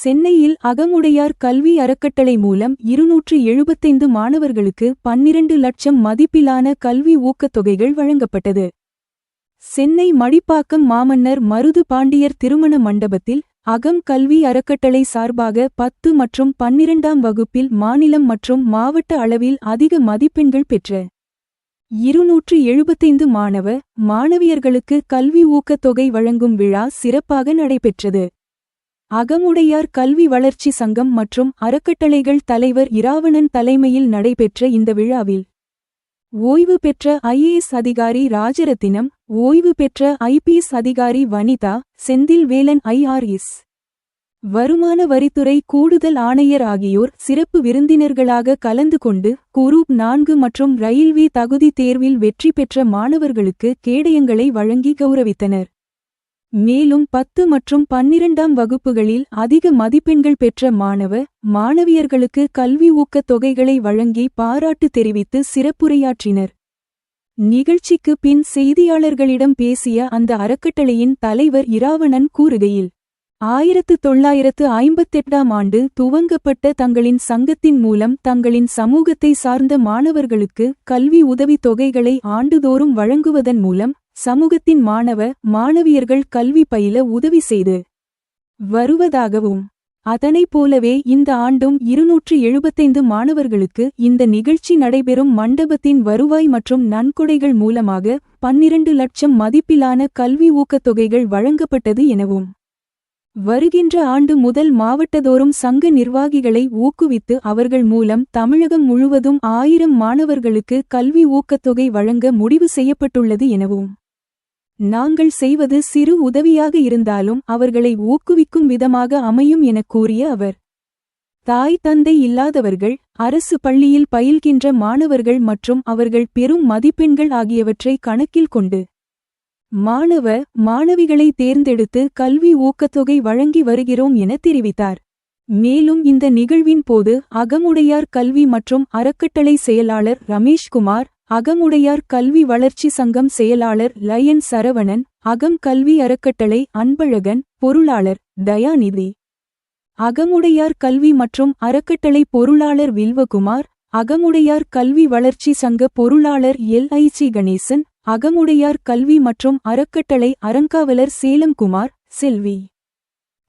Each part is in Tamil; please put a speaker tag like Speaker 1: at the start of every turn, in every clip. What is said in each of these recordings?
Speaker 1: சென்னையில் அகமுடையார் கல்வி அறக்கட்டளை மூலம் 275 மாணவர்களுக்கு 12 லட்சம் மதிப்பிலான கல்வி ஊக்கத்தொகைகள் வழங்கப்பட்டது. சென்னை மடிப்பாக்கம் மாமன்னர் மருது பாண்டியர் திருமண மண்டபத்தில் அகம் கல்வி அறக்கட்டளை சார்பாக 10 மற்றும் 12ஆம் வகுப்பில் மாநிலம் மற்றும் மாவட்ட அளவில் அதிக மதிப்பெண்கள் பெற்ற 275 மாணவியர்களுக்கு கல்வி ஊக்கத்தொகை வழங்கும் விழா சிறப்பாக நடைபெற்றது. அகமுடையார் கல்வி வளர்ச்சி சங்கம் மற்றும் அறக்கட்டளைகள் தலைவர் இராவணன் தலைமையில் நடைபெற்ற இந்த விழாவில் ஓய்வு பெற்ற IAS அதிகாரி ராஜரத்தினம், ஓய்வு பெற்ற IPS அதிகாரி வனிதா, செந்தில் வேலன் IRS, வருமான வரித்துறை கூடுதல் ஆணையர் ஆகியோர் சிறப்பு விருந்தினர்களாக கலந்து கொண்டு குரூப் 4 மற்றும் ரயில்வே தகுதி தேர்வில் வெற்றி பெற்ற மாணவர்களுக்கு கேடயங்களை வழங்கி கௌரவித்தனர். மேலும் 10 மற்றும் 12ஆம் வகுப்புகளில் அதிக மதிப்பெண்கள் பெற்ற மாணவியர்களுக்கு கல்வி ஊக்கத் தொகைகளை வழங்கி பாராட்டு தெரிவித்து சிறப்புரையாற்றினர். நிகழ்ச்சிக்கு பின் செய்தியாளர்களிடம் பேசிய அந்த அறக்கட்டளையின் தலைவர் இராவணன் கூறுகையில், 1958ஆம் ஆண்டு துவங்கப்பட்ட தங்களின் சங்கத்தின் மூலம் தங்களின் சமூகத்தை சார்ந்த மாணவர்களுக்கு கல்வி உதவித் தொகைகளை ஆண்டுதோறும் வழங்குவதன் மூலம் சமூகத்தின் மாணவியர்கள் கல்வி பயில உதவி செய்து வருவதாகவும், அதனைப் போலவே இந்த ஆண்டும் 275 மாணவர்களுக்கு இந்த நிகழ்ச்சி நடைபெறும் மண்டபத்தின் வருவாய் மற்றும் நன்கொடைகள் மூலமாக 12 லட்சம் மதிப்பிலான கல்வி ஊக்கத்தொகைகள் வழங்கப்பட்டது எனவும், வருகின்ற ஆண்டு முதல் மாவட்டதோறும் சங்க நிர்வாகிகளை ஊக்குவித்து அவர்கள் மூலம் தமிழகம் முழுவதும் 1000 மாணவர்களுக்கு கல்வி ஊக்கத்தொகை வழங்க முடிவு செய்யப்பட்டுள்ளது எனவும், நாங்கள் செய்வது சிறு உதவியாக இருந்தாலும் அவர்களை ஊக்குவிக்கும் விதமாக அமையும் எனக் கூறிய அவர், தாய் தந்தை இல்லாதவர்கள், அரசு பள்ளியில் பயில்கின்ற மாணவர்கள் மற்றும் அவர்கள் பெறும் மதிப்பெண்கள் ஆகியவற்றை கணக்கில் கொண்டு மாணவிகளை தேர்ந்தெடுத்து கல்வி ஊக்கத்தொகை வழங்கி வருகிறோம் என தெரிவித்தார். மேலும் இந்த நிகழ்வின் போது அகமுடையார் கல்வி மற்றும் அறக்கட்டளை செயலாளர் ரமேஷ்குமார், அகமுடையார் கல்வி வளர்ச்சி சங்கம் செயலாளர் லயன் சரவணன், அகம் கல்வி அறக்கட்டளை அன்பழகன், பொருளாளர் தயாநிதி, அகமுடையார் கல்வி மற்றும் அறக்கட்டளை பொருளாளர் வில்வகுமார், அகமுடையார் கல்வி வளர்ச்சி சங்க பொருளாளர் LIC கணேசன், அகமுடையார் கல்வி மற்றும் அறக்கட்டளை அறங்காவலர் சேலம்குமார், செல்வி,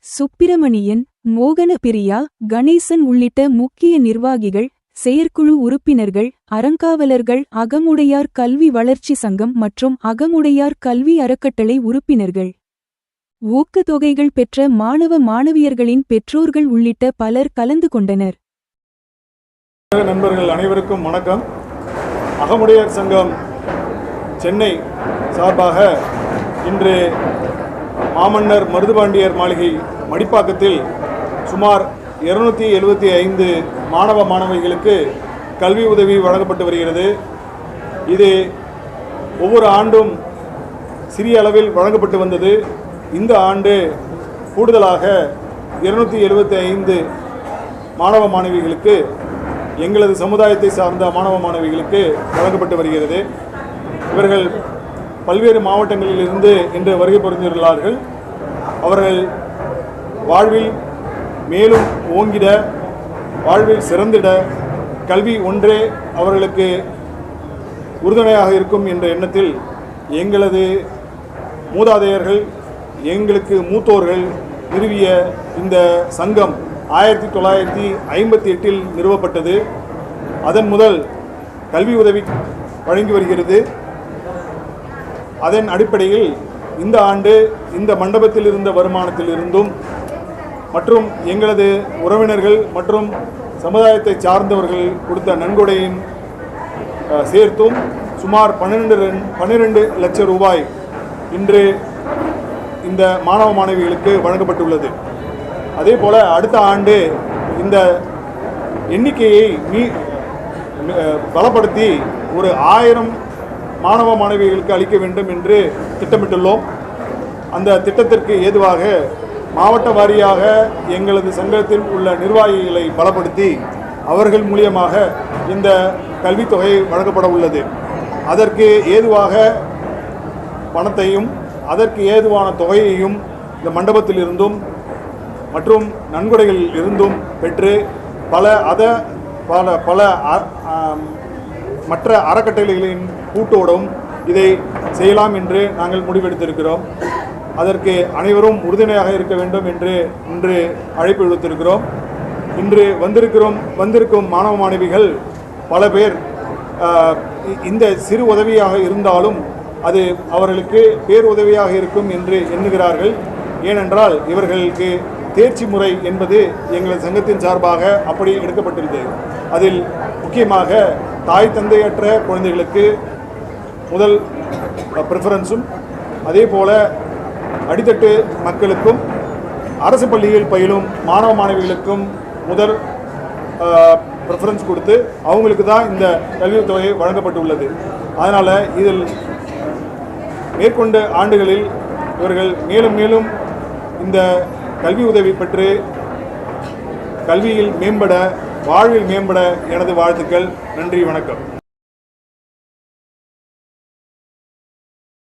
Speaker 1: சுப்பிரமணியன், மோகனபிரியா, கணேசன் உள்ளிட்ட முக்கிய நிர்வாகிகள், செயற்குழு உறுப்பினர்கள், அறங்காவலர்கள், அகமுடையார் கல்வி வளர்ச்சி சங்கம் மற்றும் அகமுடையார் கல்வி அறக்கட்டளை உறுப்பினர்கள், ஊக்கத்தொகைகள் பெற்ற மாணவியர்களின் பெற்றோர்கள் உள்ளிட்ட பலர் கலந்து கொண்டனர்.
Speaker 2: நண்பர்கள் அனைவருக்கும் வணக்கம். அகமுடையார் சங்கம் சென்னை சார்பாக இன்று மாமன்னர் மருதுபாண்டியர் மாளிகை மடிப்பாக்கத்தில் சுமார் 275 மாணவிகளுக்கு கல்வி உதவி வழங்கப்பட்டு வருகிறது. இது ஒவ்வொரு ஆண்டும் சிறிய அளவில் வழங்கப்பட்டு வந்தது. இந்த ஆண்டு கூடுதலாக 275 மாணவிகளுக்கு, எங்களது சமுதாயத்தை சார்ந்த மாணவிகளுக்கு வழங்கப்பட்டு வருகிறது. இவர்கள் பல்வேறு மாவட்டங்களில் இருந்து இன்று வருகை புரிந்துள்ளார்கள். அவர்கள் வாழ்வில் மேலும் ஓங்கிட, வாழ்வில் சிறந்திட கல்வி ஒன்றே அவர்களுக்கு உறுதுணையாக இருக்கும் என்ற எண்ணத்தில் எங்களது மூதாதையர்கள், எங்களுக்கு மூத்தோர்கள் நிறுவிய இந்த சங்கம் 1958இல் நிறுவப்பட்டது. அதன் முதல் கல்வி உதவி வழங்கி வருகிறது. அதன் அடிப்படையில் இந்த ஆண்டு இந்த மண்டபத்தில் இருந்த வருமானத்தில் இருந்தும் மற்றும் எங்களது உறவினர்கள் மற்றும் சமுதாயத்தை சார்ந்தவர்கள் கொடுத்த நன்கொடையின் சேர்த்தும் சுமார் 12 லட்சம் ரூபாய் இன்று இந்த மாணவிகளுக்கு வழங்கப்பட்டுள்ளது. அதே போல் அடுத்த ஆண்டு இந்த எண்ணிக்கையை பலப்படுத்தி ஒரு 1000 மாணவிகளுக்கு அளிக்க வேண்டும் என்று திட்டமிட்டுள்ளோம். அந்த திட்டத்திற்கு ஏதுவாக மாவட்ட வாரியாக எங்களது சங்கத்தில் உள்ள நிர்வாகிகளை பலப்படுத்தி அவர்கள் மூலியமாக இந்த கல்வித்தொகை வழங்கப்பட உள்ளது. அதற்கு ஏதுவாக பணத்தையும் அதற்கு ஏதுவான தொகையையும் இந்த மண்டபத்திலிருந்தும் மற்றும் நன்கொடைகளில் இருந்தும் பெற்று பல மற்ற அறக்கட்டளைகளின் கூட்டோடும் இதை செய்யலாம் என்று நாங்கள் முடிவெடுத்திருக்கிறோம். அதற்கு அனைவரும் உறுதுணையாக இருக்க வேண்டும் என்று இன்று அழைப்பு விடுத்திருக்கிறோம். இன்று வந்திருக்கும் மாணவ மாணவிகள் பல பேர் இந்த சிறு உதவியாக இருந்தாலும் அது அவர்களுக்கு பேருதவியாக இருக்கும் என்று எண்ணுகிறார்கள். ஏனென்றால் இவர்களுக்கு தேர்ச்சி முறை என்பது எங்கள் சங்கத்தின் சார்பாக அப்படி எடுக்கப்பட்டிருந்தது. அதில் முக்கியமாக தாய் தந்தையற்ற குழந்தைகளுக்கு முதல் ப்ரிஃபரன்ஸும், அதே போல் அடித்தட்டு மக்களுக்கும் அரசு பள்ளியில் பயிலும் மாணவ மாணவிகளுக்கும் முதல் ப்ரிஃபரன்ஸ் கொடுத்து அவங்களுக்கு தான் இந்த கல்வித் தொகை வழங்கப்பட்டுள்ளது. அதனால் இதில் மேற்கொண்ட ஆண்டுகளில் இவர்கள் மேலும் மேலும் இந்த கல்வி உதவி பெற்று கல்வியில் மேம்பட, வாழ்வில் மேம்பட எனது வாழ்த்துக்கள். நன்றி, வணக்கம்.